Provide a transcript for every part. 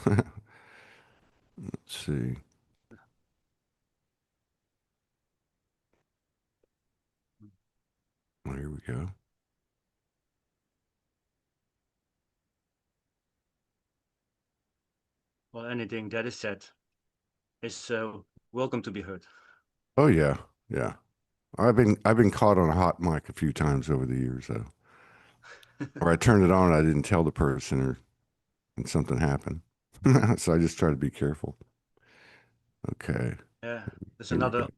Let's see. Oh, here we go. Well, anything that is said is welcome to be heard. Oh yeah, yeah. I've been caught on a hot mic a few times over the years, though. Or I turned it on and I didn't tell the person, or and something happened. So I just try to be careful. Okay, Yeah, there's here we go. another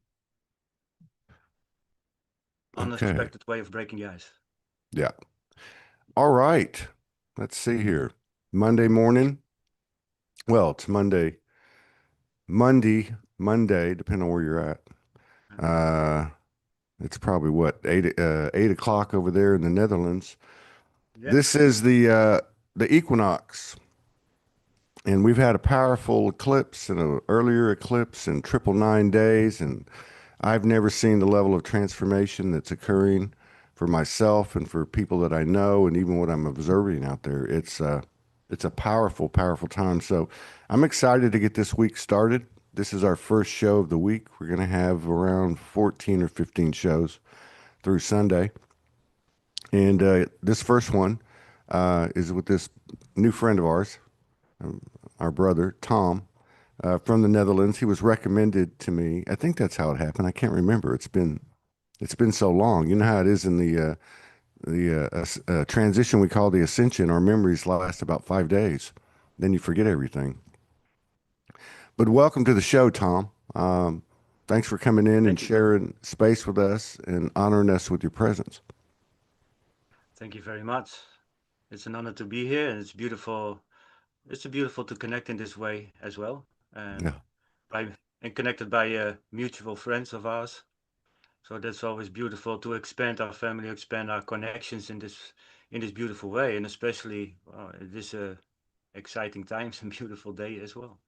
Okay, unexpected way of breaking the ice. yeah. All right. Let's see here. Monday morning. Well, it's Monday, depending on where you're at. Uh, it's probably what, 8 o'clock over there in the Netherlands. Yeah, This is the equinox, and we've had a powerful eclipse and an earlier eclipse in triple 9 days, and I've never seen the level of transformation that's occurring for myself and for people that I know, and even what I'm observing out there. It's a powerful, powerful time. So I'm excited to get this week started. This is our first show of the week. We're going to have around 14 or 15 shows through Sunday. And this first one is with this new friend of ours, um, our brother, Tom, from the Netherlands. He was recommended to me. I think that's how it happened. I can't remember. It's been so long. You know how it is in the transition we call the ascension. Our memories last about 5 days. Then you forget everything. But welcome to the show, Tom. Thanks for coming in and thank you. sharing space with us and honoring us with your presence. Thank you very much. It's an honor to be here, and it's beautiful. It's beautiful to connect in this way as well, and Yeah. by and connected by mutual friends of ours. So that's always beautiful to expand our family, expand our connections in this beautiful way, and especially this exciting times and beautiful day as well.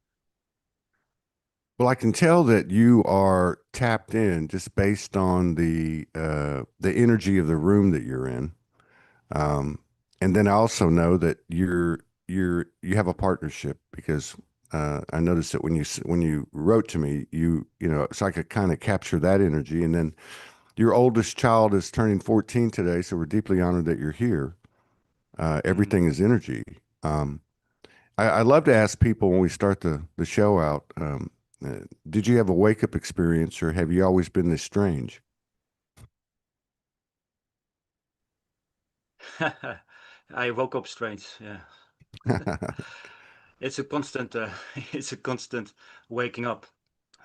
Well, I can tell that you are tapped in just based on the energy of the room that you're in. Um, and then I also know that you have a partnership because I noticed that when you wrote to me, you know, so I could kind of capture that energy. And then your oldest child is turning 14 today, so we're deeply honored that you're here. Mm. Everything is energy. Um, I love to ask people when we start the show out, uh, did you have a wake up experience, or have you always been this strange? I woke up strange. Yeah, it's a constant. It's a constant waking up,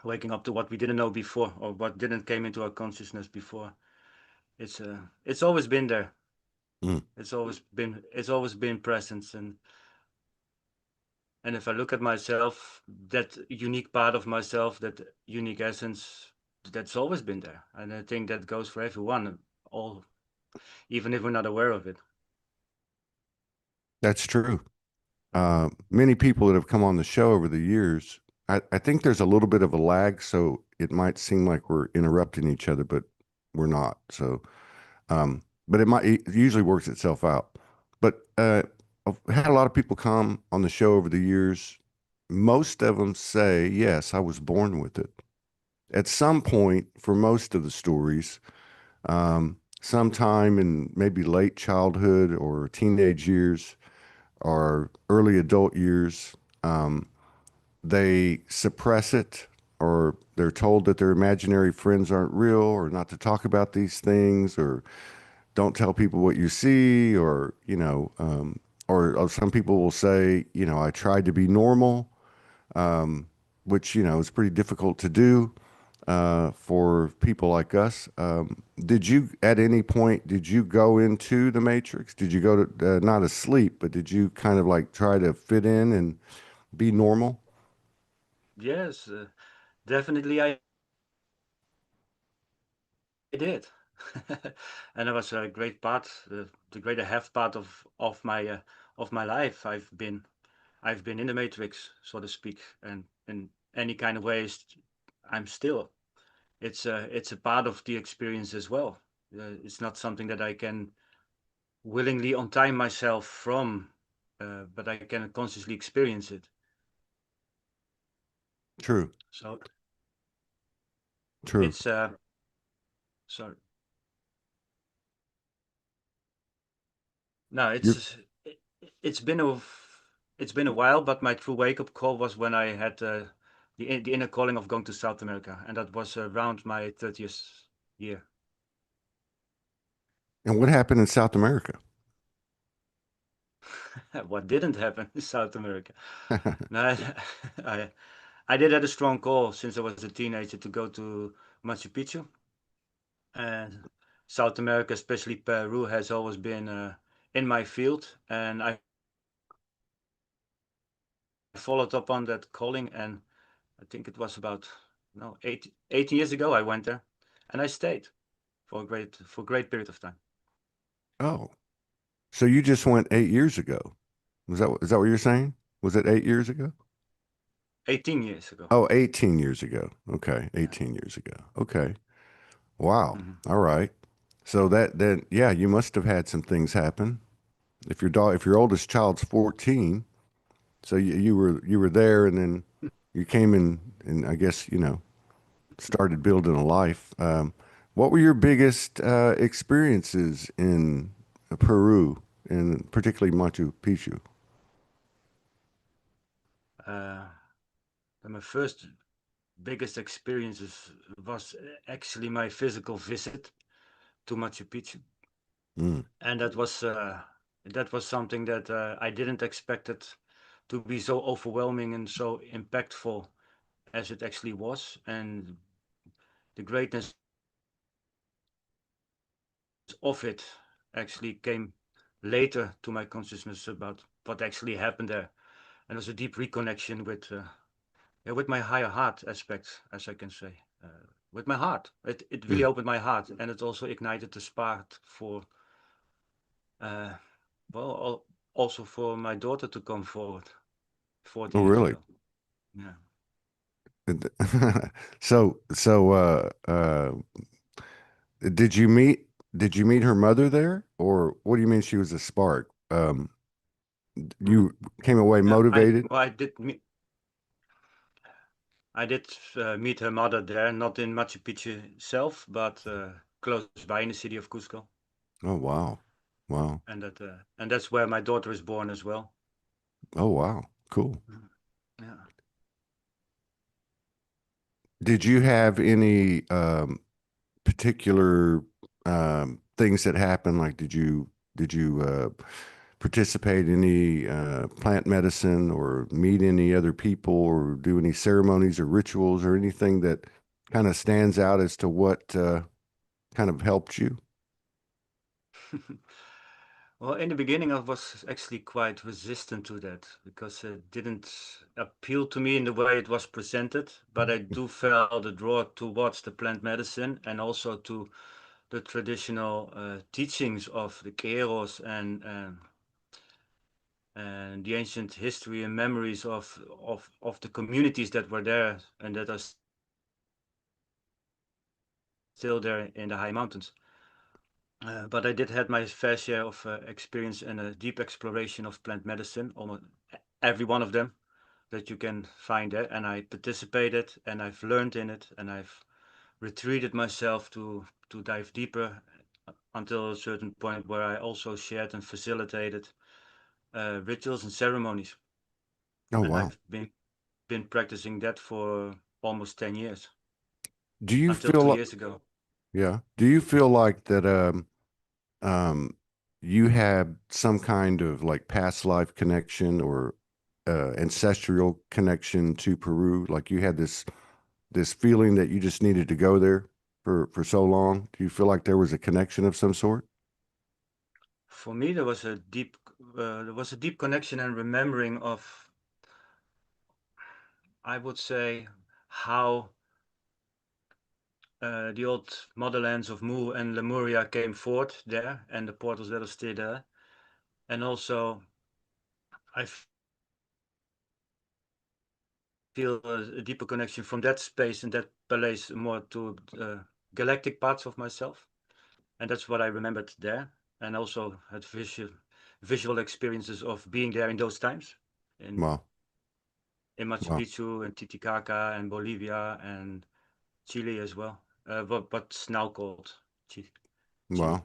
waking up to what we didn't know before, or what didn't came into our consciousness before. It's always been there. Mm, It's always been present. And if I look at myself, that unique part of myself, that unique essence, that's always been there. And I think that goes for everyone, all, even if we're not aware of it. that's true. Many people that have come on the show over the years, I think there's a little bit of a lag, so it might seem like we're interrupting each other, but we're not. So, but it usually works itself out. But I've had a lot of people come on the show over the years. Most of them say, yes, I was born with it. At some point, for most of the stories, sometime in maybe late childhood or teenage years or early adult years, um, they suppress it, or they're told that their imaginary friends aren't real, or not to talk about these things, or don't tell people what you see, or or some people will say, I tried to be normal, which is pretty difficult to do for people like us. Did you, at any point, did you go into the matrix? Did you go to not asleep, but did you kind of like try to fit in and be normal? Yes, definitely did. And it was a great part, the greater half part of my life. I've been in the matrix, so to speak, and in any kind of ways, I'm still. It's a part of the experience as well. It's not something that I can willingly untime myself from, but I can consciously experience it. True. So True. it's sorry. No, You're, it's been it's been a while, but my true wake-up call was when I had the inner calling of going to South America, and that was around my 30th year. and what happened in South America? What didn't happen in South America? No, I I did have a strong call since I was a teenager to go to Machu Picchu, and South America, especially Peru, has always been in my field, and I followed up on that calling, and I think it was about no 18 years ago I went there, and I stayed for a great period of time. Oh, so you just went 8 years ago. Is that what you're saying? Was it 8 years ago? 18 years ago. Oh, 18 years ago. Okay, Yeah. 18 years ago. Okay. Wow. Mhm. All right. So that yeah, you must have had some things happen. If your oldest child's 14, so you were there and then you came in and I guess, started building a life. What were your biggest experiences in Peru and particularly Machu Picchu? Uh, my first biggest experiences was actually my physical visit to Machu Picchu, Mm. and that was something that I didn't expect it to be so overwhelming and so impactful as it actually was, and the greatness of it actually came later to my consciousness about what actually happened there, and it was a deep reconnection yeah, with my higher heart aspect, as I can say. With my heart, it really Yeah. opened my heart, and it also ignited the spark for uh, well, also for my daughter to come forward Oh, 14 years really? ago. Yeah. So did did you meet her mother there, or what do you mean she was a spark? Mhm. You came away Yeah, motivated? I did meet her mother there, not in Machu Picchu itself, but close by in the city of Cusco, Oh, wow. Wow. and that's where my daughter is born as well. Oh, wow. Cool. Mhm. Yeah. Did you have any particular things that happened? Like, did you participate in any plant medicine or meet any other people or do any ceremonies or rituals or anything that kind of stands out as to what kind of helped you? Well, in the beginning, I was actually quite resistant to that because it didn't appeal to me in the way it was presented. But I do feel the draw towards the plant medicine and also to the traditional teachings of the Keros and the ancient history and memories of the communities that were there and that are still there in the high mountains. But I did had my fair share of experience and a deep exploration of plant medicine, almost every one of them that you can find there. And I participated and I've learned in it and I've retreated myself to dive deeper until a certain point where I also shared and facilitated rituals and ceremonies. Oh, And wow. I've been practicing that for almost 10 years Do you until feel 2 years ago. yeah. Do you feel like that um you had some kind of like past life connection or ancestral connection to Peru? Like you had this feeling that you just needed to go there for so long? Do you feel like there was a connection of some sort? For me, there was a deep connection and remembering of, I would say, how the old motherlands of Mu and Lemuria came forth there, and the portals that are still there. And also, I feel a deeper connection from that space and that place more to galactic parts of myself, and that's what I remembered there. And also had visual experiences of being there in those times. And Wow. in Machu Wow. Picchu and Titicaca and Bolivia and Chile as well. What's now called Chile. Wow.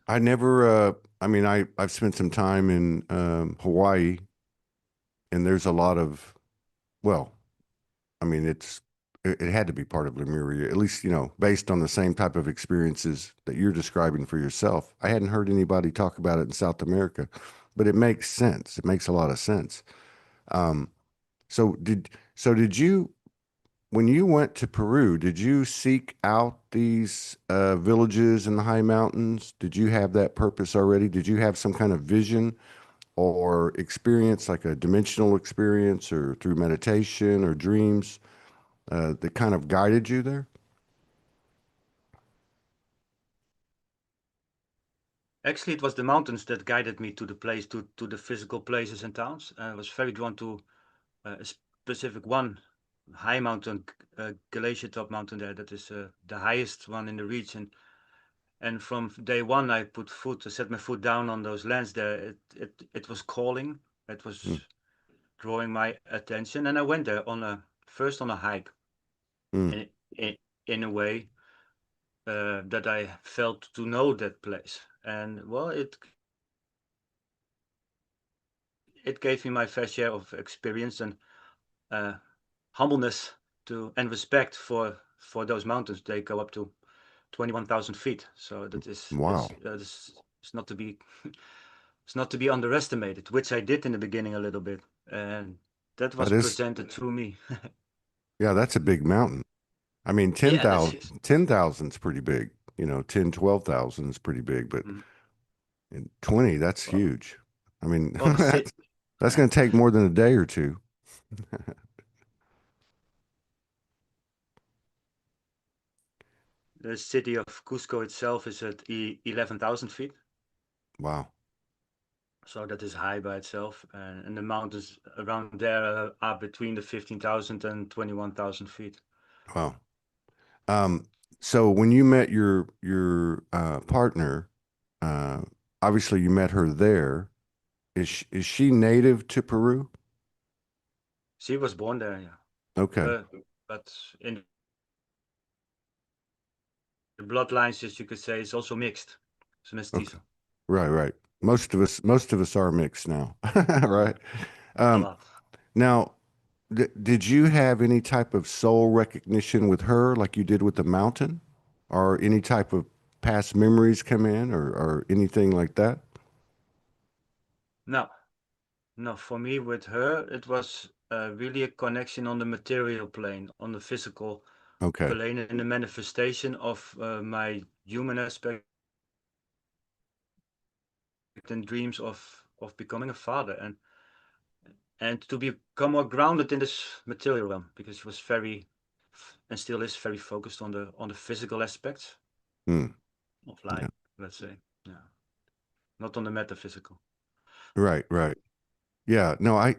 I never, I mean, I've spent some time in Hawaii, and there's a lot of, well, I mean, it had to be part of Lemuria, at least, based on the same type of experiences that you're describing for yourself. I hadn't heard anybody talk about it in South America, but it makes sense. It makes a lot of sense. Um, so did you, when you went to Peru, did you seek out these villages in the high mountains? Did you have that purpose already? Did you have some kind of vision or experience, like a dimensional experience or through meditation or dreams, that kind of guided you there? Actually, it was the mountains that guided me to the place, to the physical places and towns. I was very drawn to a specific one high mountain, glacier top mountain there. That is the highest one in the region. And from day one, I set my foot down on those lands there. It was calling. It Mm, was drawing my attention, and I went there first on a hike, mm, in in, in a way that I felt to know that place. And well, it gave me my fair share of experience and uh, humbleness to and respect for those mountains. They go up to 21,000 feet, so that is wow. it's not to be it's not to be underestimated, which I did in the beginning a little bit, and that was That is, presented to me. yeah, that's a big mountain. I mean, Yeah, that is. 10,000 is pretty big. 10, 12,000 is pretty big, but Mm. 20, that's Well, huge. I mean, well, the city, that's going to take more than a day or two. the city of Cusco itself is at 11,000 feet, Wow. so that is high by itself, and the mountains around there are between the 15,000 and 21,000 feet. Wow. Um, so when you met your partner, uh, obviously you met her there. Is she native to Peru? She was born there, yeah, Okay. but but in the bloodlines, as you could say, is also mixed. It's Okay. mestizo Right, right. Most of us are mixed now, right? a Um, lot. now, did you have any type of soul recognition with her, like you did with the mountain, or any type of past memories come in, or anything like that? No, no, for me with her, it was really a connection on the material plane, on the physical Okay. plane, and the manifestation of my human aspect and dreams of becoming a father, and to become more grounded in this material realm, because she was very and still is very focused on the physical aspects Hmm. of Yeah. life, let's say. Yeah, not on the metaphysical. Right, right. Yeah, no, I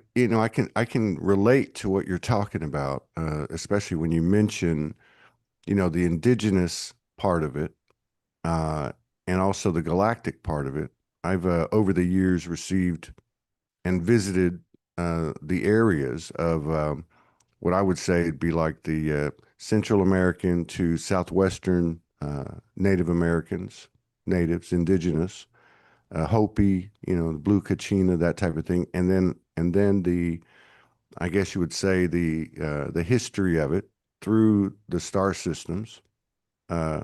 can relate to what you're talking about, especially when you mention, the indigenous part of it, uh, and also the galactic part of it. I've over the years received and visited the areas of what I would say would be like the Central American to Southwestern Native Americans, natives, indigenous, Hopi, the blue Kachina, that type of thing, and then I guess you would say the history of it through the star systems. Uh,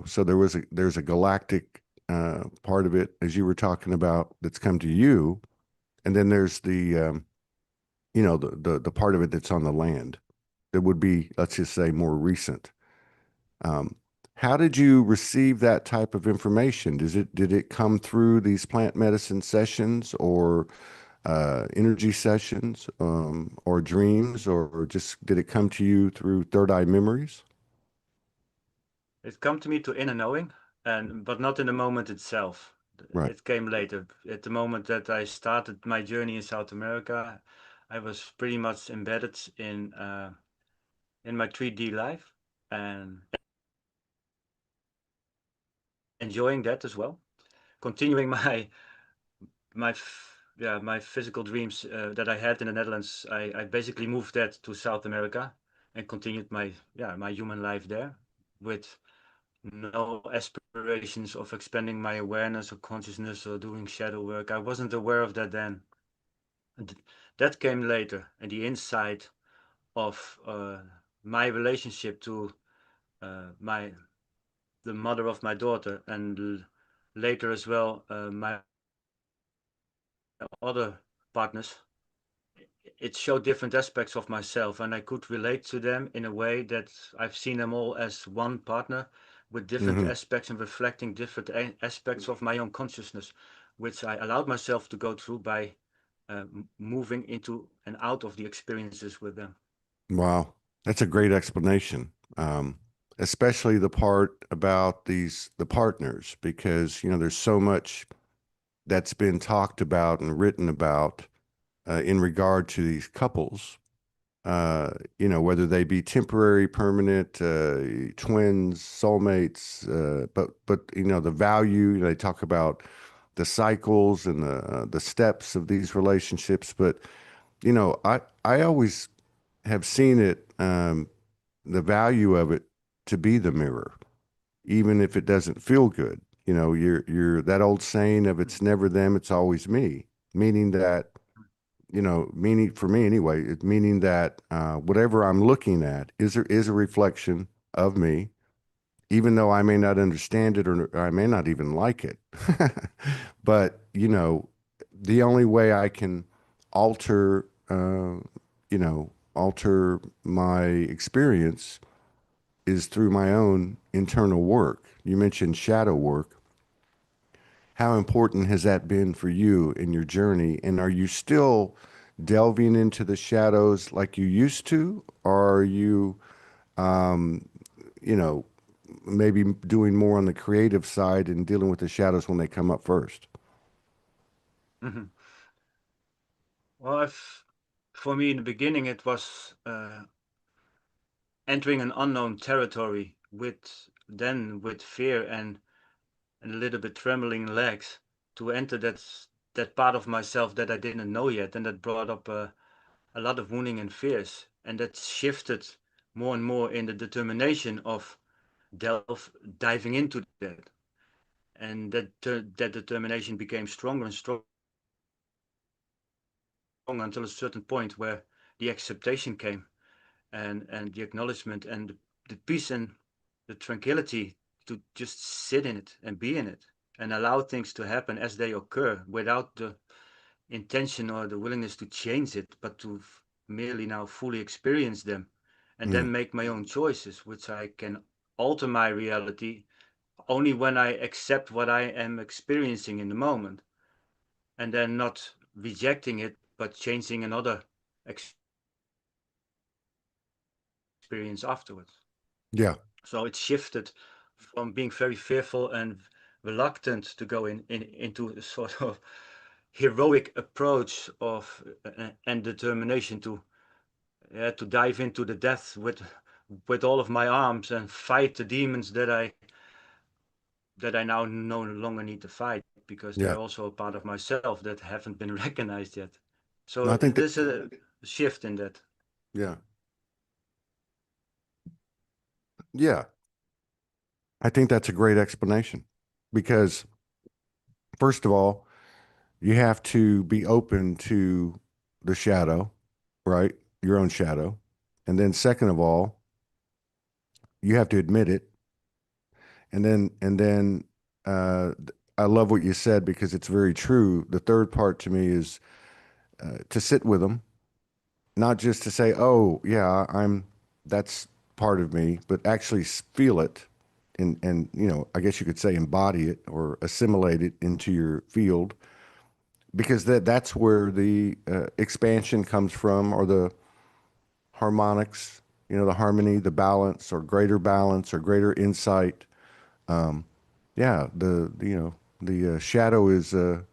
so there's a galactic part of it, as you were talking about, that's come to you, and then there's the part of it that's on the land that would be, let's just say, more recent. Um, how did you receive that type of information? Did it come through these plant medicine sessions, or energy sessions, or dreams, or just did it come to you through third eye memories? It come to me to inner knowing, and but not in the moment itself. Right. It came later. At the moment that I started my journey in South America, I was pretty much embedded in my 3D life and enjoying that as well. Continuing my yeah, my physical dreams that I had in the Netherlands, I basically moved that to South America and continued my my human life there with no aspirations of expanding my awareness or consciousness or doing shadow work. I wasn't aware of that then. And that came later, and the insight of my relationship to my the mother of my daughter, and later as well my other partners. It showed different aspects of myself, and I could relate to them in a way that I've seen them all as one partner with different Hmm. aspects and reflecting different aspects of my own consciousness, which I allowed myself to go through by moving into and out of the experiences with them. Wow, that's a great explanation. Especially the part about the partners, because there's so much that's been talked about and written about in regard to these couples. Whether they be temporary, permanent, twins, soulmates, but the value. They talk about the cycles and the steps of these relationships. But I always have seen it, the value of it, to be the mirror, even if it doesn't feel good. You're that old saying of it's never them, it's always me, meaning that meaning for me anyway, it's meaning that whatever I'm looking at is a reflection of me, even though I may not understand it or I may not even like it. But the only way I can alter, alter my experience is through my own internal work. You mentioned shadow work. How important has that been for you in your journey? And are you still delving into the shadows like you used to? Or are you, um, you know, maybe doing more on the creative side and dealing with the shadows when they come up first? Mhm. Well, for me in the beginning, it was entering an unknown territory with fear and a little bit trembling legs to enter that part of myself that I didn't know yet, and that brought up a lot of wounding and fears, and that shifted more and more in the determination of diving into that, and that determination became stronger and stronger until a certain point where the acceptation came, and the acknowledgement and the peace and the tranquility to just sit in it and be in it and allow things to happen as they occur without the intention or the willingness to change it, but to merely now fully experience them and Mm, then make my own choices, which I can alter my reality only when I accept what I am experiencing in the moment, and then not rejecting it, but changing another experience afterwards. yeah, So it shifted from being very fearful and reluctant to go into a sort of heroic approach of and determination to dive into the death with all of my arms and fight the demons that I now no longer need to fight, because yeah. they're also a part of myself that haven't been recognized yet. No, So I think that, there's a shift in that. yeah, yeah. I think that's a great explanation because, first of all, you have to be open to the shadow, right? Your own shadow. And then, second of all, you have to admit it. And then uh, I love what you said because it's very true. The third part to me is to sit with them, not just to say, "Oh, yeah, that's part of me," but actually feel it, and I guess you could say embody it or assimilate it into your field, because that's where the expansion comes from, or the harmonics, the harmony, the balance, or greater insight. Yeah, the shadow is a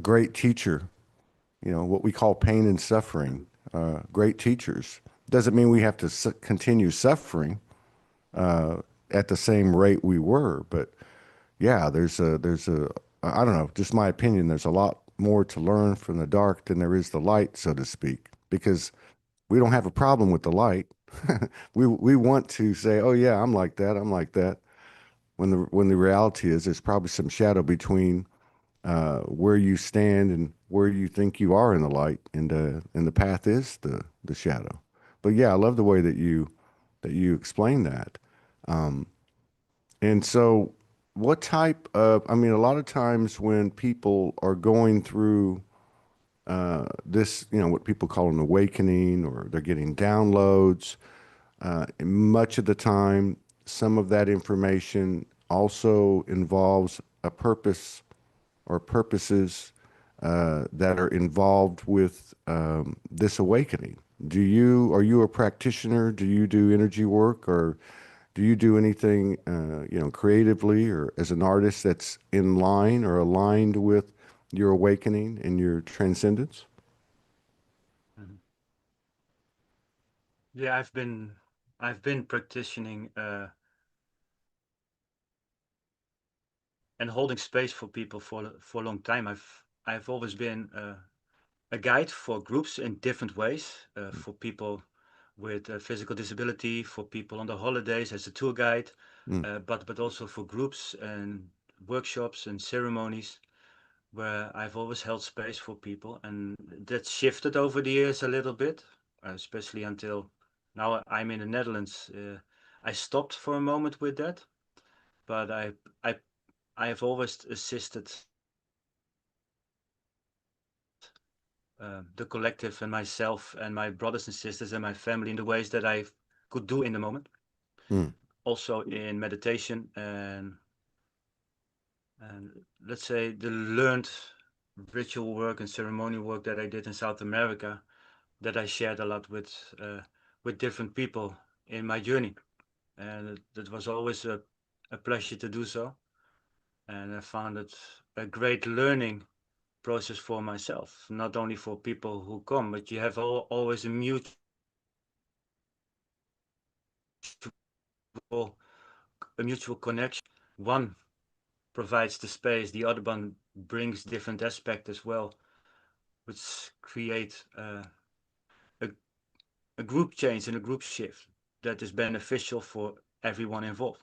great teacher. What we call pain and suffering. Great teachers. Doesn't mean we have to continue suffering uh, at the same rate we were, but yeah, there's a I don't know, just my opinion. There's a lot more to learn from the dark than there is the light, so to speak, because we don't have a problem with the light. We want to say, "Oh yeah, I'm like that. I'm like that." When the reality is, there's probably some shadow between where you stand and where you think you are in the light, and the path is the shadow. But yeah, I love the way that you explain that. Um, and so, what type of? I mean, a lot of times when people are going through this, what people call an awakening, or they're getting downloads. Much of the time, some of that information also involves a purpose or purposes that are involved with this awakening. Are you a practitioner? Do you do energy work, or do you do anything, creatively or as an artist that's in line or aligned with your awakening and your transcendence? Mhm. Yeah, I've been practicing and holding space for people for a long time. I've always been a guide for groups in different ways, for people with physical disability, for people on the holidays as a tour guide, Mm, but also for groups and workshops and ceremonies where I've always held space for people, and that shifted over the years a little bit, especially until now I'm in the Netherlands. I stopped for a moment with that, but I I have always assisted the collective and myself and my brothers and sisters and my family in the ways that I could do in the moment. mm, Also in meditation and let's say the learned ritual work and ceremonial work that I did in South America that I shared a lot with different people in my journey, and it was always a pleasure to do so. And I found it a great learning process for myself, not only for people who come, but you have always a mutual connection. One provides the space, the other one brings different aspects as well, which create a, a group change and a group shift that is beneficial for everyone involved.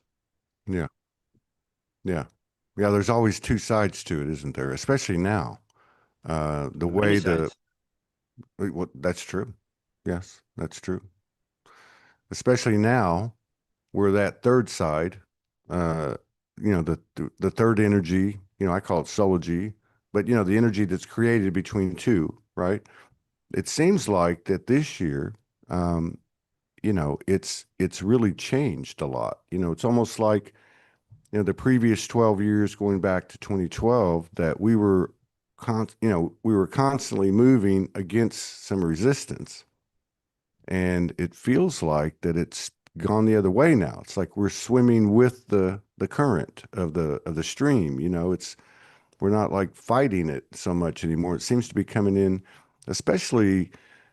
yeah, yeah, yeah. There's always two sides to it, isn't there? Especially now, the Many way the sides. well, that's true. Yes, that's true. Especially now, where that third side, uh, the third energy, I call it Soulogy, but the energy that's created between two, right? It seems like that this year, um, it's really changed a lot. It's almost like, the previous 12 years going back to 2012, that we were constantly moving against some resistance, and it feels like that it's gone the other way now. It's like we're swimming with the current of the stream. We're not like fighting it so much anymore. It seems to be coming in, especially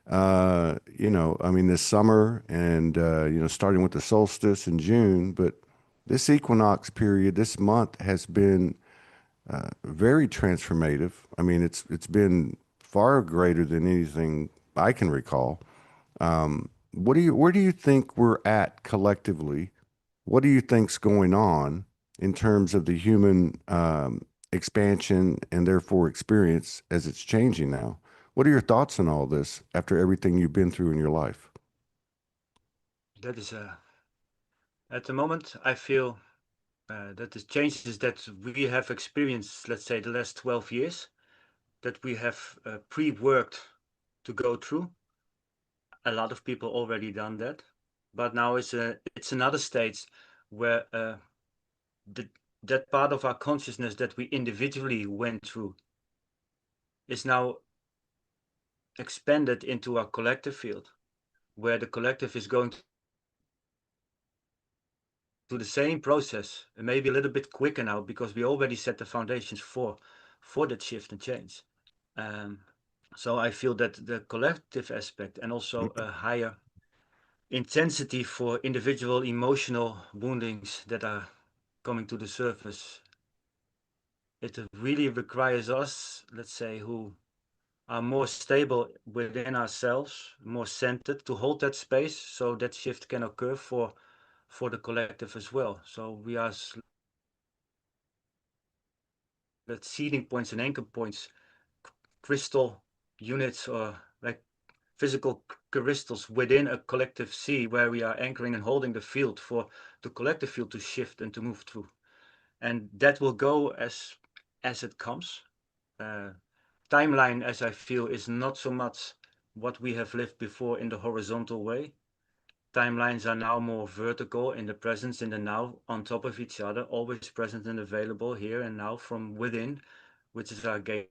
I mean, this summer, and starting with the solstice in June. But this equinox period, this month, has been very transformative. I mean, it's been far greater than anything I can recall. Where do you think we're at collectively? What do you think's going on in terms of the human expansion and therefore experience as it's changing now? What are your thoughts on all this after everything you've been through in your life? That is at the moment I feel that the changes that we have experienced, let's say the last 12 years, that we have pre-worked to go through. A lot of people already done that, but now it's another stage where the, that part of our consciousness that we individually went through is now expanded into our collective field, where the collective is going through the same process, and maybe a little bit quicker now because we already set the foundations for that shift and change. Um, so I feel that the collective aspect and also a higher intensity for individual emotional woundings that are coming to the surface it really requires us, let's say, who are more stable within ourselves, more centered, to hold that space so that shift can occur for the collective as well. So we are that seeding points and anchor points, crystal units, or like physical crystals within a collective sea, where we are anchoring and holding the field for the collective field to shift and to move through. And that will go as it comes. Uh, Timeline, as I feel, is not so much what we have lived before in the horizontal way. Timelines are now more vertical, in the presence, in the now, on top of each other, always present and available here and now from within, which is our gateway.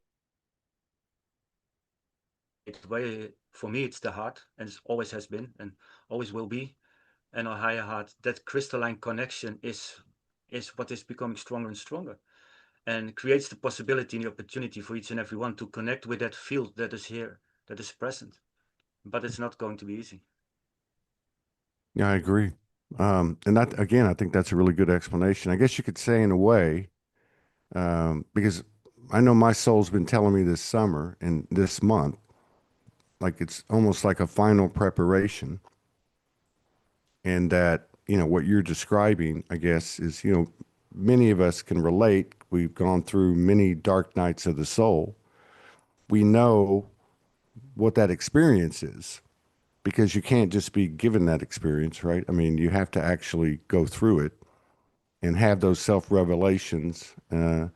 For me, it's the heart, and it always has been and always will be. And our higher heart, that crystalline connection is what is becoming stronger and stronger, and creates the possibility and the opportunity for each and every one to connect with that field that is here, that is present. But it's not going to be easy. Yeah, I agree. And that again, I think that's a really good explanation. I guess you could say in a way, because I know my soul's been telling me this summer and this month, like it's almost like a final preparation, and that, what you're describing, I guess, is, many of us can relate. We've gone through many dark nights of the soul. We know what that experience is because you can't just be given that experience, right? I mean, you have to actually go through it and have those self revelations, and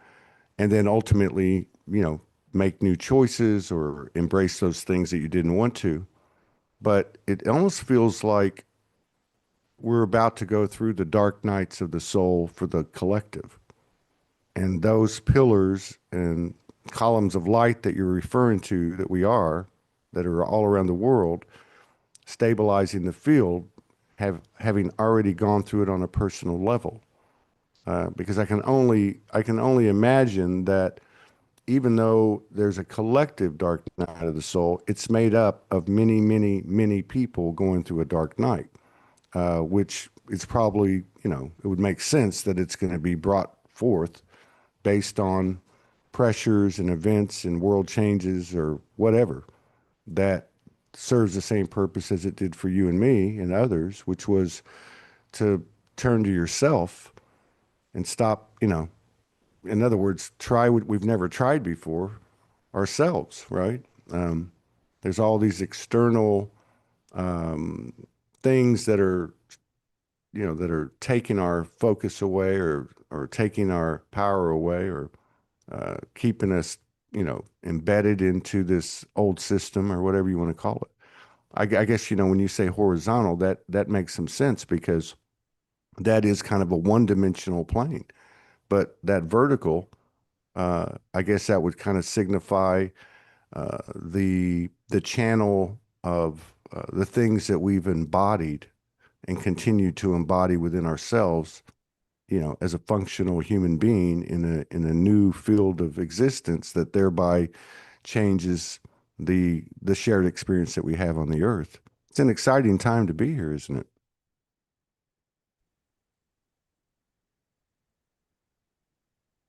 then ultimately, make new choices or embrace those things that you didn't want to. But it almost feels like we're about to go through the dark nights of the soul for the collective. And those pillars and columns of light that you're referring to, that we are, that are all around the world, stabilizing the field, having already gone through it on a personal level. Because I can only imagine that even though there's a collective dark night of the soul, it's made up of many, many, many people going through a dark night, which is probably, it would make sense that it's going to be brought forth based on pressures and events and world changes or whatever that serves the same purpose as it did for you and me and others, which was to turn to yourself and stop, in other words, try what we've never tried before ourselves, right? Um, there's all these external um, things that are taking our focus away, or taking our power away, or keeping us, embedded into this old system or whatever you want to call it. I guess, when you say horizontal, that makes some sense because that is kind of a one-dimensional plane. But that vertical, I guess that would kind of signify the channel of the things that we've embodied and continue to embody within ourselves, as a functional human being in a new field of existence that thereby changes the shared experience that we have on the earth. It's an exciting time to be here, isn't it?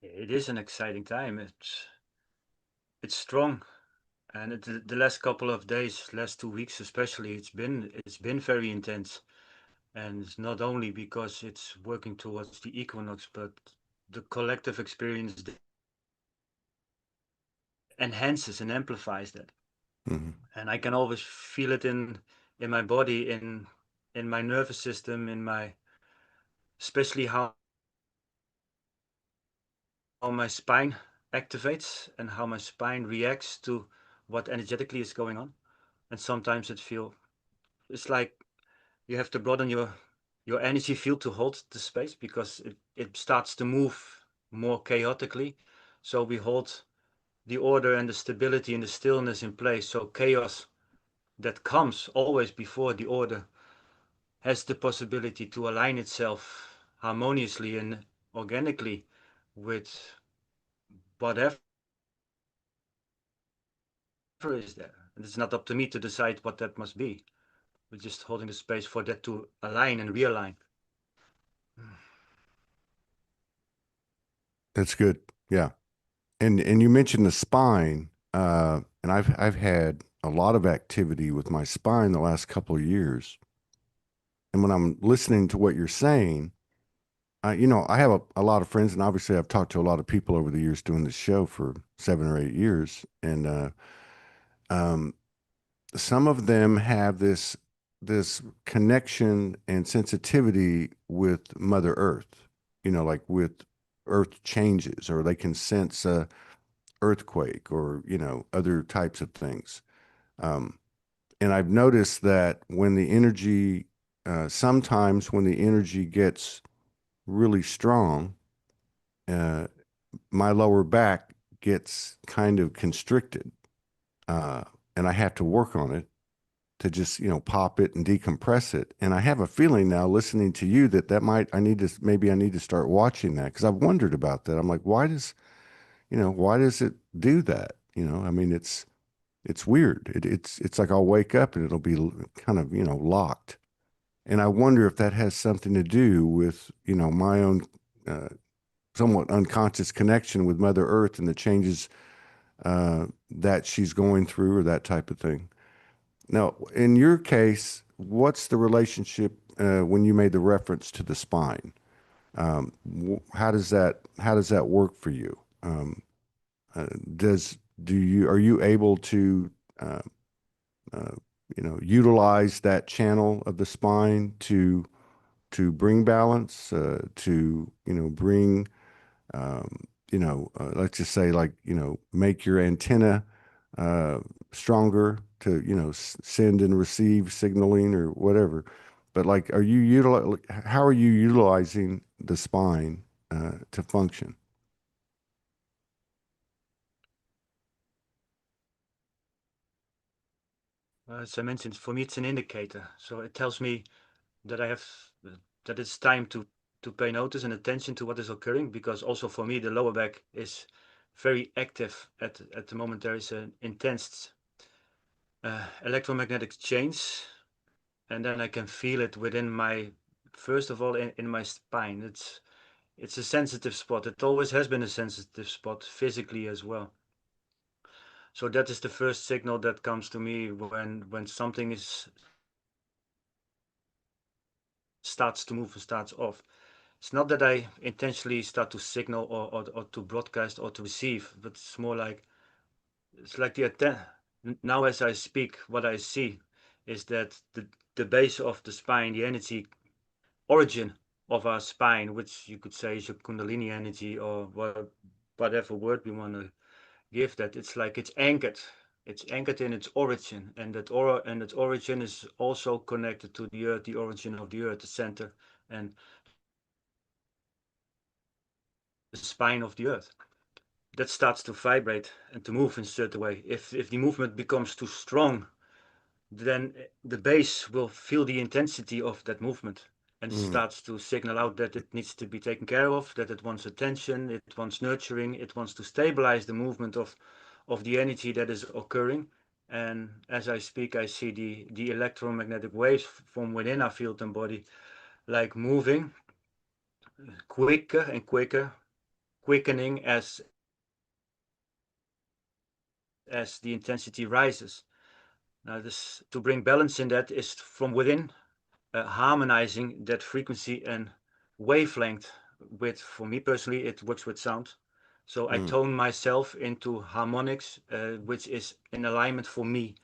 It is an exciting time. It's strong, and the last couple of days, last 2 weeks especially, it's been very intense. And it's not only because it's working towards the equinox, but the collective experience enhances and amplifies that. Hmm. And I can always feel it in my body, in my nervous system, in my, especially how my spine activates and how my spine reacts to what energetically is going on. And sometimes it's like you have to broaden your energy field to hold the space, because it starts to move more chaotically. So we hold the order and the stability and the stillness in place. So chaos that comes always before the order has the possibility to align itself harmoniously and organically with whatever is there. And it's not up to me to decide what that must be. We're just holding the space for that to align and realign. That's good. Yeah. And you mentioned the spine, and I've had a lot of activity with my spine the last couple of years. And when I'm listening to what you're saying, I have a lot of friends, and obviously I've talked to a lot of people over the years doing this show for 7 or 8 years, and um, some of them have this connection and sensitivity with Mother Earth, like with Earth changes, or they can sense a earthquake, or other types of things. Um, and I've noticed that when the energy, sometimes when the energy gets really strong, uh, my lower back gets kind of constricted, uh, and I have to work on it to just pop it and decompress it. And I have a feeling now, listening to you, that might I need to start watching that, because I've wondered about that. I'm like, why does it do that? I mean, it's weird. It's like I'll wake up and it'll be kind of locked. And I wonder if that has something to do with my own uh, somewhat unconscious connection with Mother Earth and the changes that she's going through, or that type of thing. Now, in your case, what's the relationship when you made the reference to the spine? How does that work for you? Does do you Are you able to uh, uh, utilize that channel of the spine to bring balance, to bring let's just say, like, make your antenna uh, stronger, to send and receive signaling or whatever. But like, how are you utilizing the spine to function? As I mentioned, for me, it's an indicator. So it tells me that I have that it's time to pay notice and attention to what is occurring. Because also for me, the lower back is very active at the moment. There is an intense electromagnetic change, and then I can feel it within my, first of all, in my spine. It's a sensitive spot. It always has been a sensitive spot physically as well. So that is the first signal that comes to me when something is starts to move and starts off. It's not that I intentionally start to signal or to broadcast or to receive, but it's more like it's like now as I speak, what I see is that the base of the spine, the energy origin of our spine, which you could say is your Kundalini energy, or whatever word we want to give that, it's like it's anchored in its origin, and that origin is also connected to the earth, the origin of the earth, the center, and the spine of the earth. That starts to vibrate and to move in a certain way. If the movement becomes too strong, then the base will feel the intensity of that movement and Mm, starts to signal out that it needs to be taken care of, that it wants attention, it wants nurturing, it wants to stabilize the movement of the energy that is occurring. And as I speak, I see the electromagnetic waves from within our field and body, like moving quicker and quicker, quickening as the intensity rises. Now, this to bring balance in that is from within, harmonizing that frequency and wavelength with, for me personally, it works with sound. So I mm. tone myself into harmonics, which is in alignment for me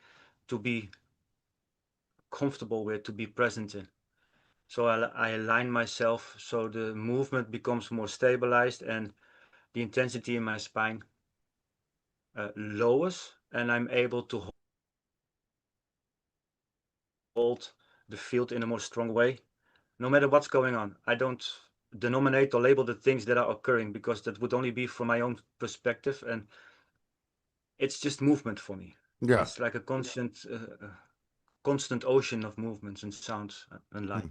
to be comfortable with, to be present in. So I align myself so the movement becomes more stabilized and the intensity in my spine lowers, and I'm able to hold the field in a more strong way, no matter what's going on. I don't denominate or label the things that are occurring, because that would only be from my own perspective, and it's just movement for me. Yeah. It's like a constant ocean of movements and sounds and light.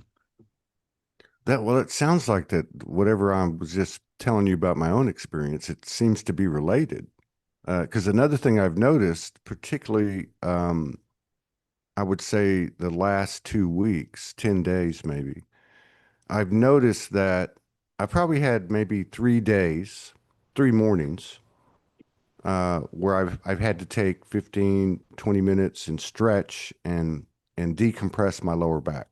Mm. Well, it sounds like that whatever I was just telling you about my own experience, it seems to be related. Because another thing I've noticed, particularly, I would say the last 2 weeks, 10 days maybe, I've noticed that I probably had maybe 3 days, 3 mornings, where I've had to take 15, 20 minutes and stretch and decompress my lower back.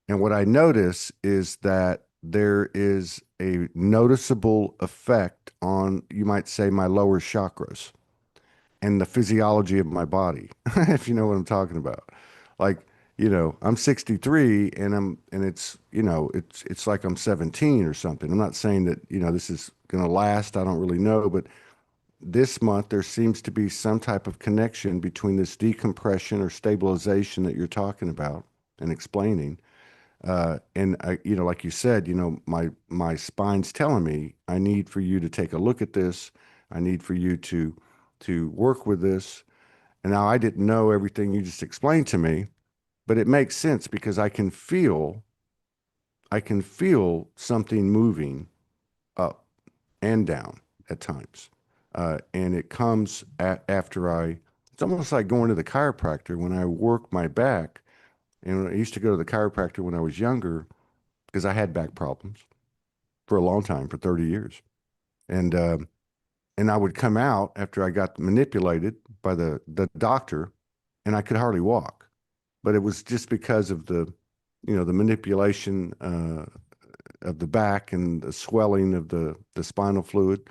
And what I notice is that there is a noticeable effect on, you might say, my lower chakras and the physiology of my body, if you know what I'm talking about. Like, I'm 63 and it's, it's like I'm 17 or something. I'm not saying that, this is going to last. I don't really know, but this month there seems to be some type of connection between this decompression or stabilization that you're talking about and explaining. And I, like you said, my spine's telling me I need for you to take a look at this. I need for you to work with this. And now I didn't know everything you just explained to me, but it makes sense because I can feel something moving up and down at times. And it comes after it's almost like going to the chiropractor when I work my back. And I used to go to the chiropractor when I was younger because I had back problems for a long time, for 30 years. And, and I would come out after I got manipulated by the doctor and I could hardly walk. But it was just because of the manipulation of the back and the swelling of the spinal fluid.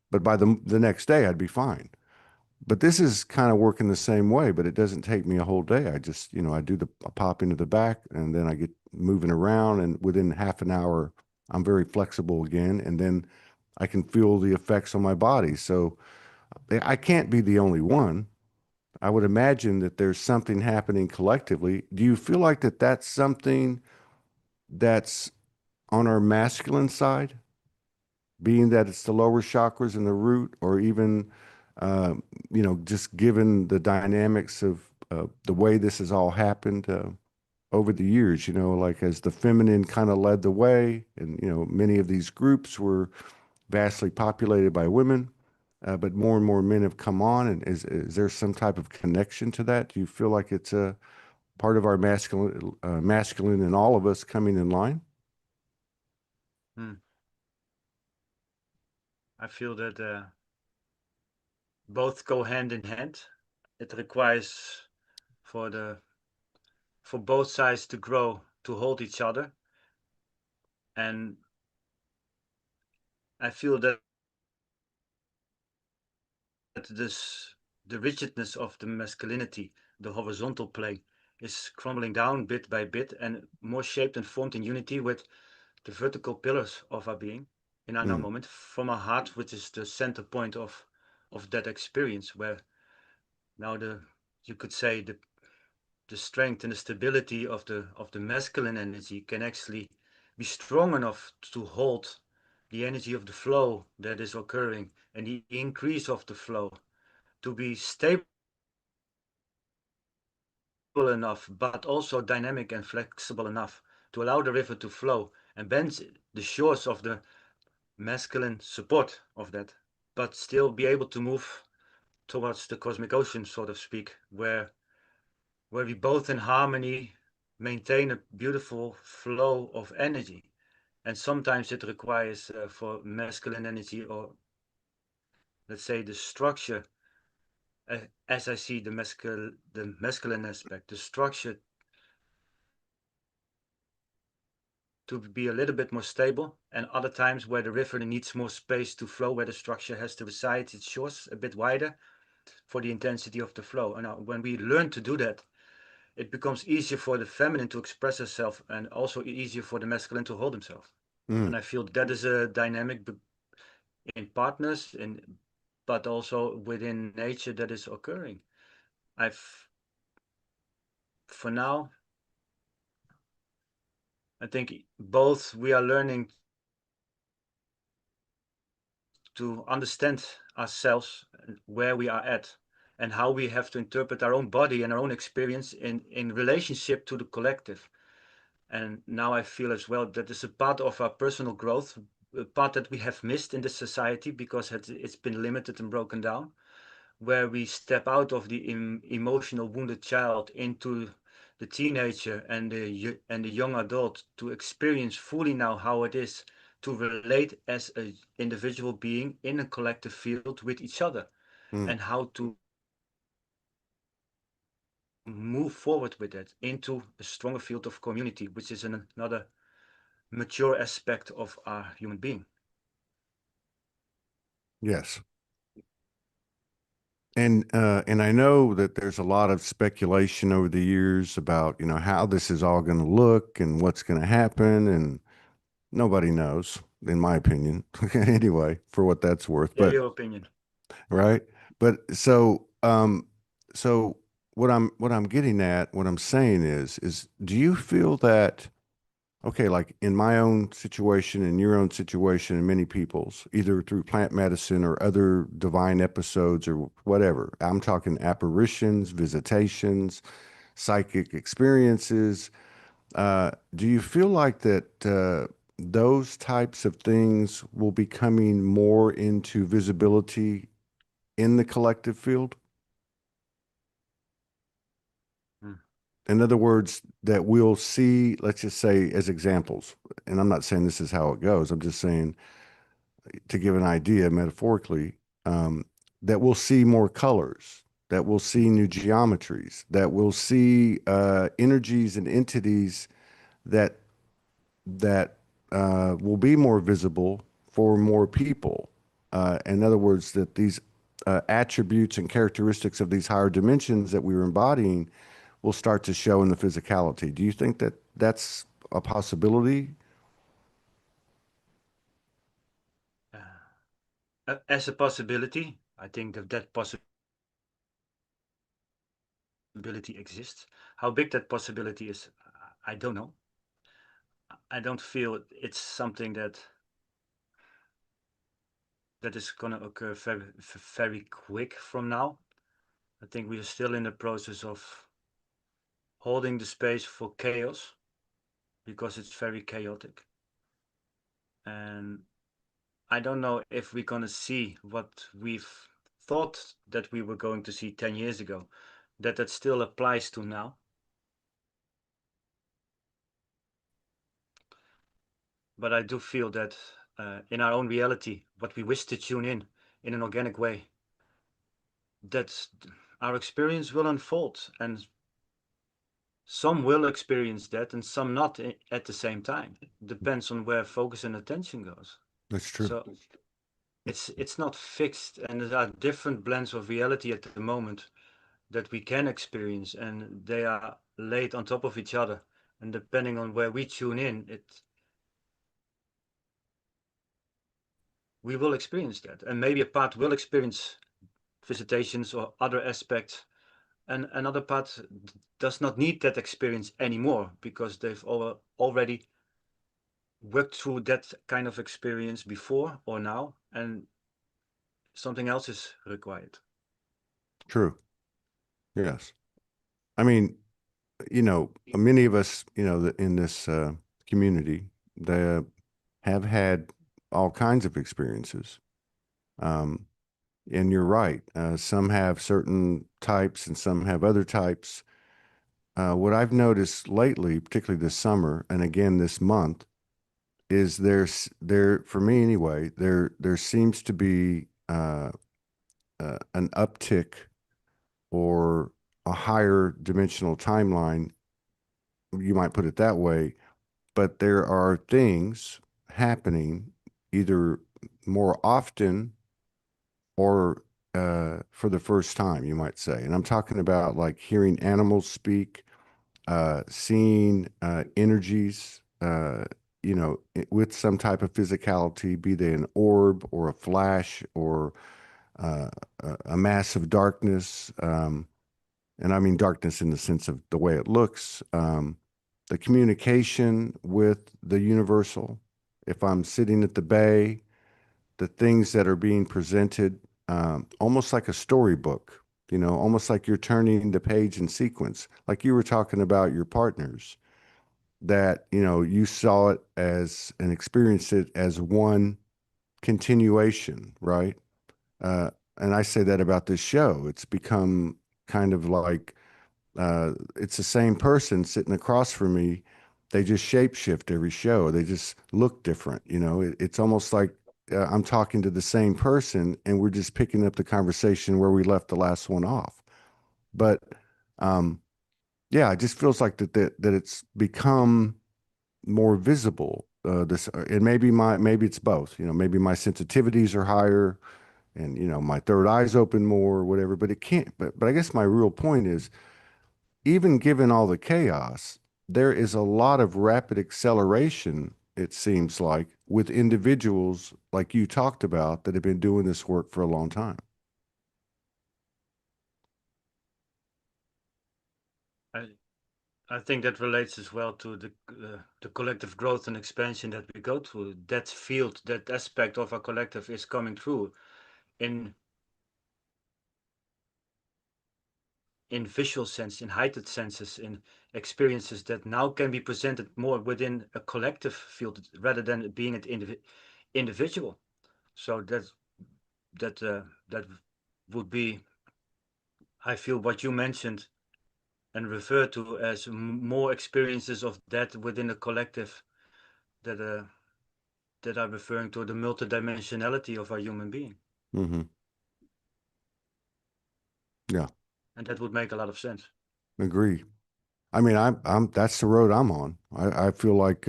But by the next day, I'd be fine. But this is kind of working the same way, but it doesn't take me a whole day. I just, I do I pop into the back and then I get moving around, and within half an hour, I'm very flexible again. And then I can feel the effects on my body. So I can't be the only one. I would imagine that there's something happening collectively. Do you feel like that's something that's on our masculine side, being that it's the lower chakras and the root, or even, uh, just given the dynamics of the way this has all happened over the years, like as the feminine kind of led the way, and, many of these groups were vastly populated by women, but more and more men have come on. And is there some type of connection to that? Do you feel like it's a part of our masculine in all of us coming in line? Hmm. I feel that both go hand in hand. It requires for the for both sides to grow to hold each other, and I feel that this the rigidness of the masculinity, the horizontal plane, is crumbling down bit by bit and more shaped and formed in unity with the vertical pillars of our being in our now Mm, moment, from our heart, which is the center point of that experience, where now you could say the strength and the stability of the masculine energy can actually be strong enough to hold the energy of the flow that is occurring and the increase of the flow to be stable enough, but also dynamic and flexible enough to allow the river to flow and bend the shores of the masculine support of that, but still be able to move towards the cosmic ocean, so to speak, where we both in harmony maintain a beautiful flow of energy. And sometimes it requires for masculine energy, or let's say the structure, as I see the masculine aspect, the structure to be a little bit more stable, and other times where the river needs more space to flow, where the structure has to reside its shores a bit wider for the intensity of the flow. And when we learn to do that, it becomes easier for the feminine to express herself and also easier for the masculine to hold himself. mm. And I feel that is a dynamic in partners, but also within nature that is occurring. I've For now, I think both we are learning to understand ourselves, where we are at, and how we have to interpret our own body and our own experience in relationship to the collective. And now I feel as well that is a part of our personal growth, a part that we have missed in this society because it's been limited and broken down, where we step out of the emotional wounded child into the teenager and the young adult to experience fully now how it is to relate as a individual being in a collective field with each other, Mm. and how to move forward with it into a stronger field of community, which is another mature aspect of our human being. Yes. And I know that there's a lot of speculation over the years about, how this is all going to look and what's going to happen, and nobody knows, in my opinion. Anyway, for what that's worth. Yeah, But your opinion. right. But so what I'm getting at, what I'm saying is do you feel that, okay, like in my own situation, in your own situation, and many people's, either through plant medicine or other divine episodes or whatever, I'm talking apparitions, visitations, psychic experiences. Do you feel like that those types of things will be coming more into visibility in the collective field? Hmm. In other words, that we'll see, let's just say as examples, and I'm not saying this is how it goes, I'm just saying to give an idea metaphorically, um, that we'll see more colors, that we'll see new geometries, that we'll see energies and entities that that will be more visible for more people. In other words, that these attributes and characteristics of these higher dimensions that we were embodying will start to show in the physicality. Do you think that that's a possibility? As a possibility, I think that possibility exists. How big that possibility is, I don't know. I don't feel it's something that is going to occur very quick from now. I think we are still in the process of holding the space for chaos, because it's very chaotic. And I don't know if we're going to see what we've thought that we were going to see 10 years ago, that still applies to now. But I do feel that in our own reality, what we wish to tune in an organic way, that our experience will unfold, and some will experience that and some not at the same time. It depends on where focus and attention goes. That's true. So it's not fixed, and there are different blends of reality at the moment that we can experience, and they are laid on top of each other. And depending on where we tune in, we will experience that. And maybe a part will experience visitations or other aspects, and another part does not need that experience anymore, because they've already worked through that kind of experience before or now, and something else is required. True. Yes. I mean, many of us, in this community, they have had all kinds of experiences. Um, and you're right. Some have certain types and some have other types. What I've noticed lately, particularly this summer and again this month, is for me anyway, there seems to be an uptick or a higher dimensional timeline, you might put it that way, but there are things happening either more often or for the first time, you might say. And I'm talking about like hearing animals speak, seeing energies, with some type of physicality, be they an orb or a flash or a mass of darkness. And I mean darkness in the sense of the way it looks, the communication with the universal. If I'm sitting at the bay, the things that are being presented, almost like a storybook, almost like you're turning the page in sequence, like you were talking about your partners, that, you saw it as and experienced it as one continuation, right? And I say that about this show. It's become kind of like it's the same person sitting across from me, they just shapeshift every show. They just look different. It's almost like I'm talking to the same person and we're just picking up the conversation where we left the last one off. But um, yeah, it just feels like that it's become more visible. This and maybe it's both. Maybe my sensitivities are higher, and my third eye's open more, or whatever. But it can't. But I guess my real point is, even given all the chaos, there is a lot of rapid acceleration. It seems like with individuals like you talked about that have been doing this work for a long time. I I think that relates as well to the collective growth and expansion that we go through. That field, that aspect of our collective is coming through in in visual sense, in heightened senses, in experiences that now can be presented more within a collective field rather than being an individual. So that would be, I feel, what you mentioned and referred to as more experiences of that within a collective that that are referring to the multidimensionality of our human being. Hmm. Yeah, And that would make a lot of sense. agree. I mean, I'm that's the road I'm on. I feel like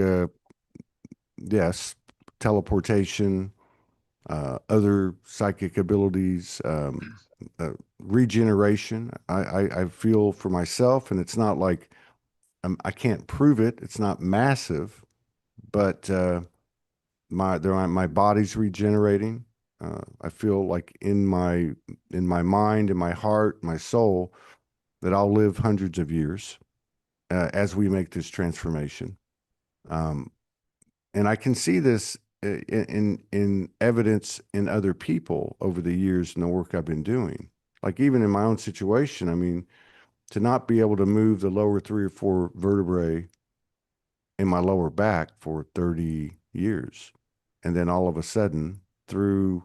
yes, teleportation, other psychic abilities, regeneration. I feel for myself, and it's not like I can't prove it. It's not massive, but my body's regenerating. I feel like in my mind, in my heart, my soul, that I'll live hundreds of years as we make this transformation. Um, and I can see this in evidence in other people over the years in the work I've been doing. Like even in my own situation, I mean, to not be able to move the lower 3 or 4 vertebrae in my lower back for 30 years. And then all of a sudden, through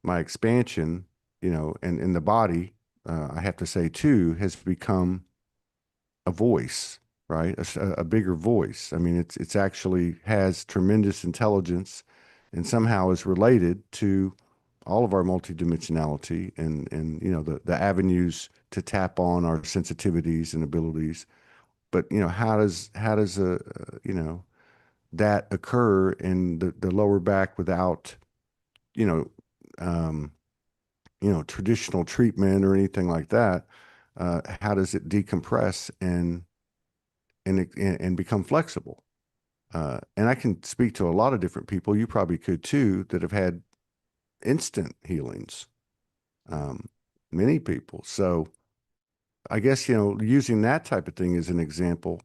my expansion, and in the body, I have to say too, has become a voice, right? A bigger voice. I mean, it's actually has tremendous intelligence and somehow is related to all of our multidimensionality and the avenues to tap on our sensitivities and abilities. But how does that occur in the lower back without you know um, traditional treatment or anything like that? How does it decompress and become flexible? And I can speak to a lot of different people. You probably could too, that have had instant healings. Um, Many people. So I guess using that type of thing as an example,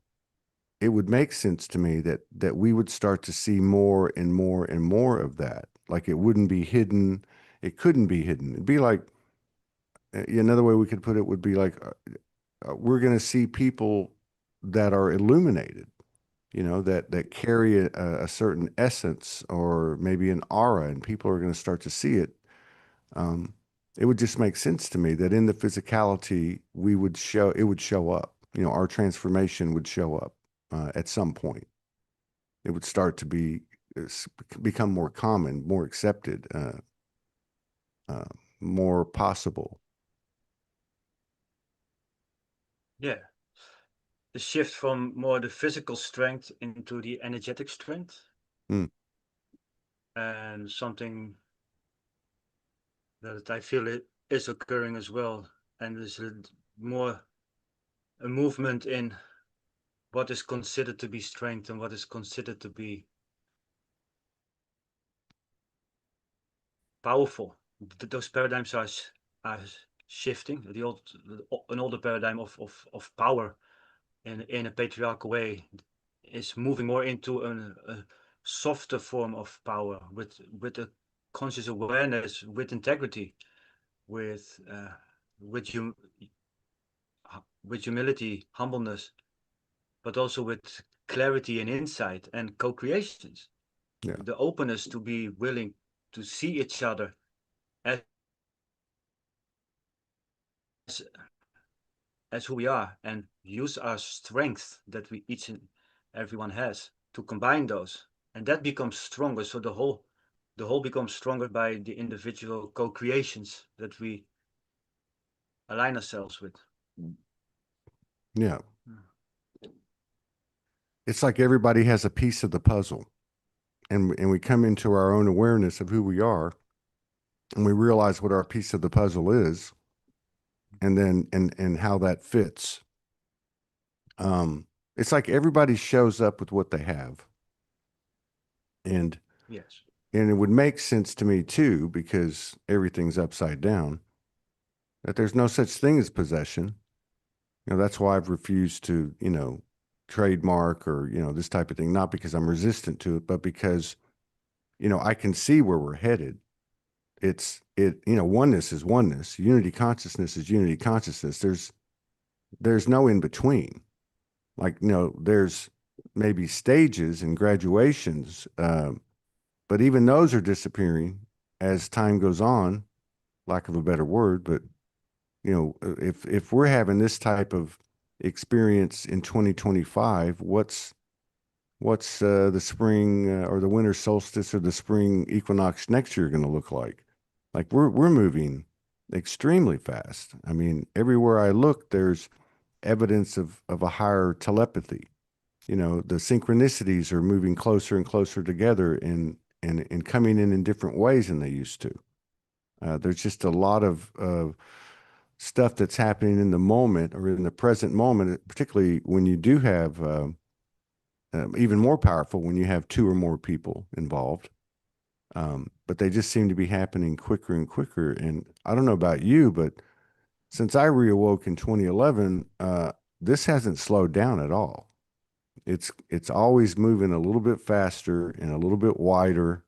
it would make sense to me that we would start to see more and more and more of that. Like it wouldn't be hidden. It couldn't be hidden. It'd be like another way we could put it would be like we're going to see people that are illuminated, that carry a certain essence or maybe an aura, and people are going to start to see it. Um, it would just make sense to me that in the physicality, it would show up. Our transformation would show up at some point. It would start to become more common, more accepted, uh, more possible. Yeah. The shift from more the physical strength into the energetic strength, Mm, and something that I feel it is occurring as well. And there's more a movement in what is considered to be strength and what is considered to be powerful. Those paradigms are shifting. An older paradigm of power in a patriarchal way is moving more into a softer form of power with a conscious awareness, with integrity, with with hum, with humility, humbleness, but also with clarity and insight and co-creations. yeah, The openness to be willing to see each other as as who we are and use our strength that we each everyone has, to combine those, and that becomes stronger. So the whole becomes stronger by the individual co-creations that we align ourselves with. Yeah. It's like everybody has a piece of the puzzle, and we come into our own awareness of who we are, and we realize what our piece of the puzzle is, and then and how that fits. It's like everybody shows up with what they have, and Yes. and it would make sense to me too, because everything's upside down, that there's no such thing as possession. That's why I've refused to, trademark or, this type of thing, not because I'm resistant to it, but because, I can see where we're headed. Oneness is oneness. Unity consciousness is unity consciousness. There's no in between. Like, there's maybe stages and graduations, but even those are disappearing as time goes on, lack of a better word. But, if we're having this type of experience in 2025, what's the spring or the winter solstice or the spring equinox next year going to look like? Like we're moving extremely fast. I mean, everywhere I look, there's evidence of a higher telepathy. The synchronicities are moving closer and closer together and coming in different ways than they used to. There's just a lot of stuff that's happening in the moment or in the present moment, particularly when you do have even more powerful when you have two or more people involved. But they just seem to be happening quicker and quicker. And I don't know about you, but since I reawoke in 2011, this hasn't slowed down at all. It's always moving a little bit faster and a little bit wider,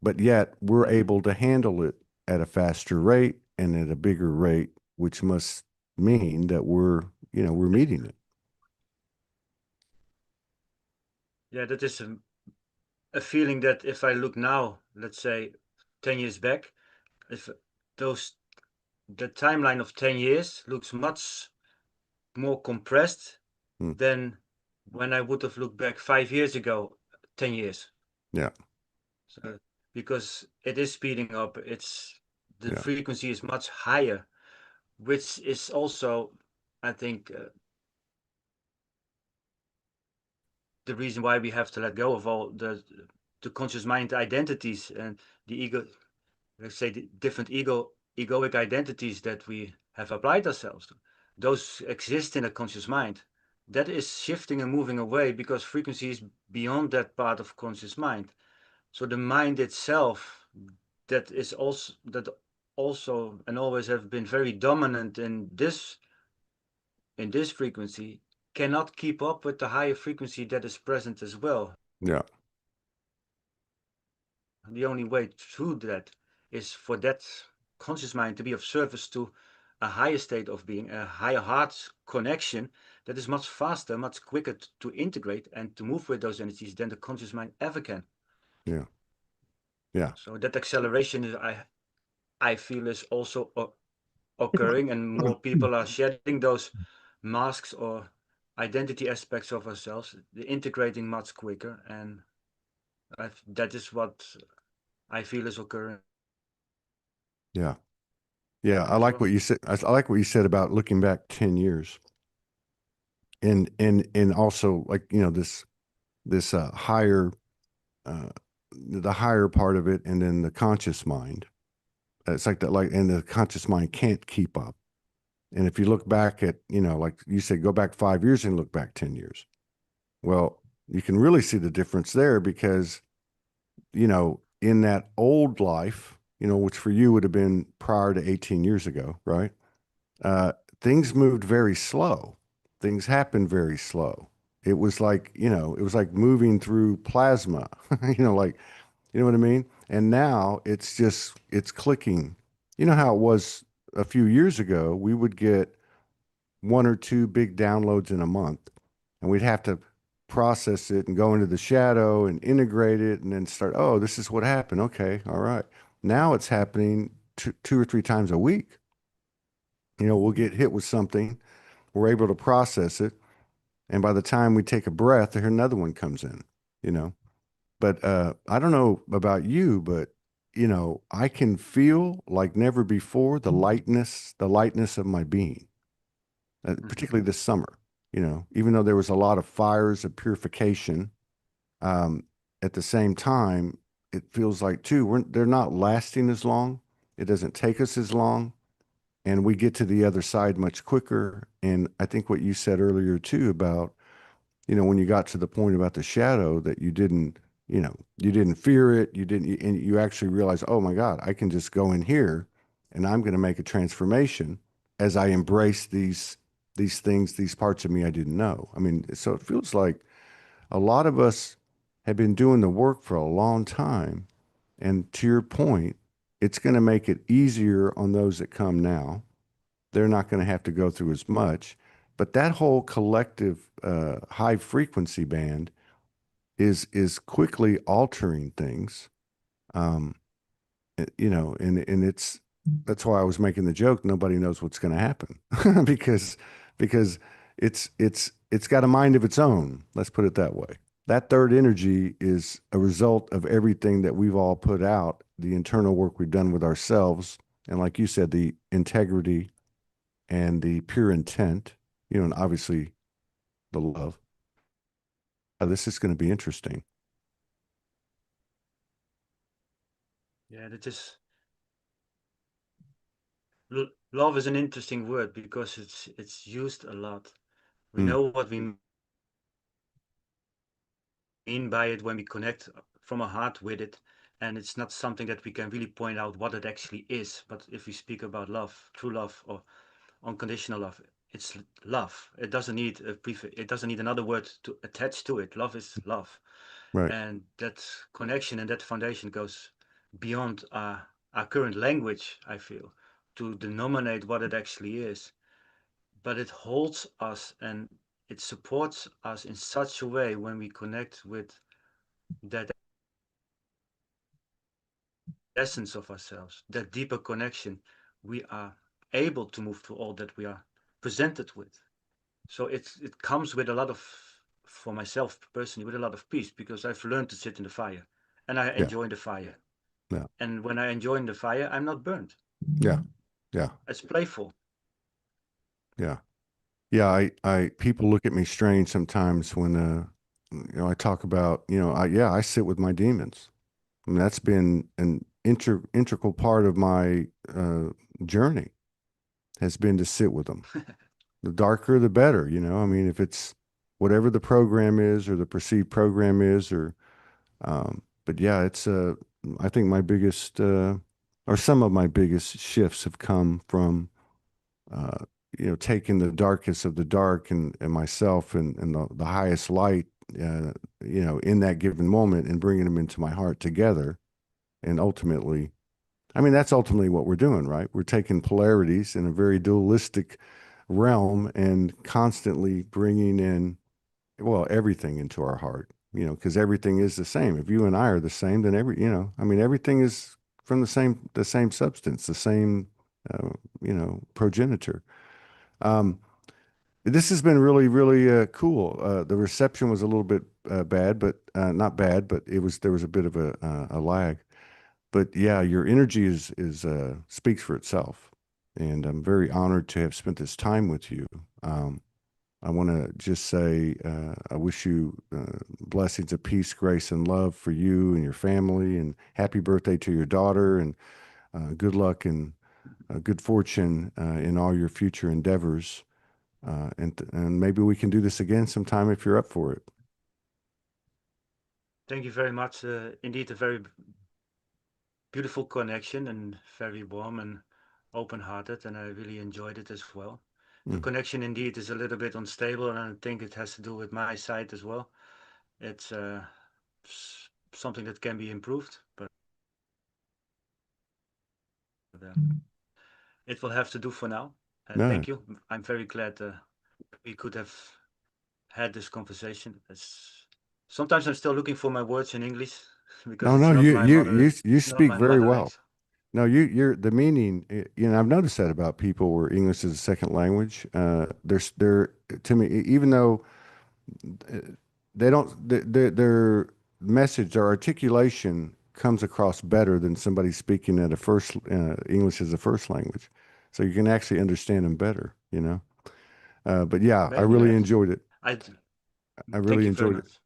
but yet we're able to handle it at a faster rate and at a bigger rate, which must mean that we're meeting it. Yeah, that is a feeling that if I look now, let's say 10 years back, if those the timeline of 10 years looks much more compressed Hmm. than when I would have looked back 5 years ago, 10 years. Yeah. So because it is speeding up, the Yeah. frequency is much higher, which is also, I think, the reason why we have to let go of all the conscious mind identities and the ego, let's say the different egoic identities that we have applied ourselves to. Those exist in a conscious mind. That is shifting and moving away because frequency is beyond that part of conscious mind. So the mind itself, that also and always have been very dominant in this frequency, cannot keep up with the higher frequency that is present as well. Yeah. The only way through that is for that conscious mind to be of service to a higher state of being, a higher heart connection that is much faster, much quicker to integrate and to move with those energies than the conscious mind ever can. Yeah. Yeah. So that acceleration is, I feel, is also occurring, and more people are shedding those masks or identity aspects of ourselves, they're integrating much quicker, and that is what I feel is occurring Yeah. Yeah. I as like well. what you said. I like what you said about looking back 10 years and also like, this higher, uh, the higher part of it. And then the conscious mind. It's like that, like, and the conscious mind can't keep up. And if you look back at, like you said, go back 5 years and look back 10 years. Well, you can really see the difference there because, in that old life, which for you would have been prior to 18 years ago, right? Uh, Things moved very slow. Things happened very slow. It was like moving through plasma, like, you know what I mean? And now it's clicking. You know how it was a few years ago? We would get one or two big downloads in a month, and we'd have to process it and go into the shadow and integrate it and then start, oh, this is what happened. Okay, all right. Now it's happening two or three times a week. We'll get hit with something, we're able to process it, And by the time we take a breath, here another one comes in, you know. But I don't know about you, but I can feel like never before the lightness of my being, Mhm. particularly this summer. Even though there was a lot of fires of purification, um, at the same time, it feels like too they're not lasting as long. It doesn't take us as long, and we get to the other side much quicker. And I think what you said earlier too about when you got to the point about the shadow that you didn't fear it, and you actually realize, oh my God, I can just go in here and I'm going to make a transformation as I embrace these things, these parts of me I didn't know. I mean, so it feels like a lot of us have been doing the work for a long time. And to your point, it's going to make it easier on those that come now. They're not going to have to go through as much. But that whole collective high frequency band is quickly altering things. Um, and it's that's why I was making the joke. Nobody knows what's going to happen because because it's got a mind of its own. Let's put it that way. That third energy is a result of everything that we've all put out, the internal work we've done with ourselves, and like you said, the integrity and the pure intent, and obviously the love. This is going to be interesting. Yeah, love is an interesting word because it's used a lot. We Mm, know what we mean by it when we connect from our heart with it, and it's not something that we can really point out what it actually is. But if we speak about love, true love, or unconditional love, it's love. It doesn't need a prefix. It doesn't need another word to attach to it. Love is love, right. and that connection and that foundation goes beyond our current language. I feel to denominate what it actually is, but it holds us and it supports us in such a way when we connect with that essence of ourselves, that deeper connection, we are able to move through all that we are presented with. So it comes with a lot of, for myself personally, with a lot of peace because I've learned to sit in the fire and I Yeah. enjoy the fire. Yeah. And when I enjoy the fire, I'm not burned. Yeah. Yeah. It's playful. Yeah. Yeah. People look at me strange sometimes when, I talk about, I sit with my demons. I mean, that's been an integral part of my journey has been to sit with them. The darker, the better, I mean, if it's whatever the program is or the perceived program is, but yeah, I think my biggest, or some of my biggest shifts have come from, uh, taking the darkest of the dark and myself and the highest light, in that given moment and bringing them into my heart together. And ultimately, I mean, that's ultimately what we're doing, right? We're taking polarities in a very dualistic realm and constantly bringing in, well, everything into our heart, because everything is the same. If you and I are the same, then I mean, everything is from the same substance, the same, uh, progenitor. Um, this has been really, really cool. The reception was a little bit bad, but not bad, but there was a bit of a lag. But yeah, your energy is speaks for itself, and I'm very honored to have spent this time with you. I want to just say I wish you blessings of peace, grace, and love for you and your family, and happy birthday to your daughter, and good luck and good fortune in all your future endeavors. And maybe we can do this again sometime if you're up for it. Thank you very much. Indeed, a very beautiful connection and very warm and open-hearted, and I really enjoyed it as well. The Mm. connection indeed is a little bit unstable, and I think it has to do with my side as well. It's something that can be improved, but uh, it will have to do for now. No, Thank you. I'm very glad we could have had this conversation. Sometimes I'm still looking for my words in English because no, no. You it's not speak my very mother well. language. No, you're the meaning. I've noticed that about people where English is a second language. They're to me, even though they don't their message, their articulation comes across better than somebody speaking at a first English as a first language, so you can actually understand them better, you know. But yeah, I Very really nice. enjoyed it. I I thank really you very enjoyed it. much.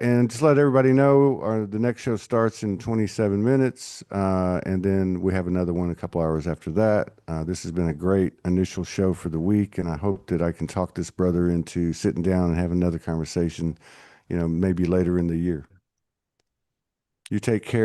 And just let everybody know, the next show starts in 27 minutes, and then we have another one a couple hours after that. This has been a great initial show for the week, and I hope that I can talk this brother into sitting down and have another conversation, maybe later in the year. You take care.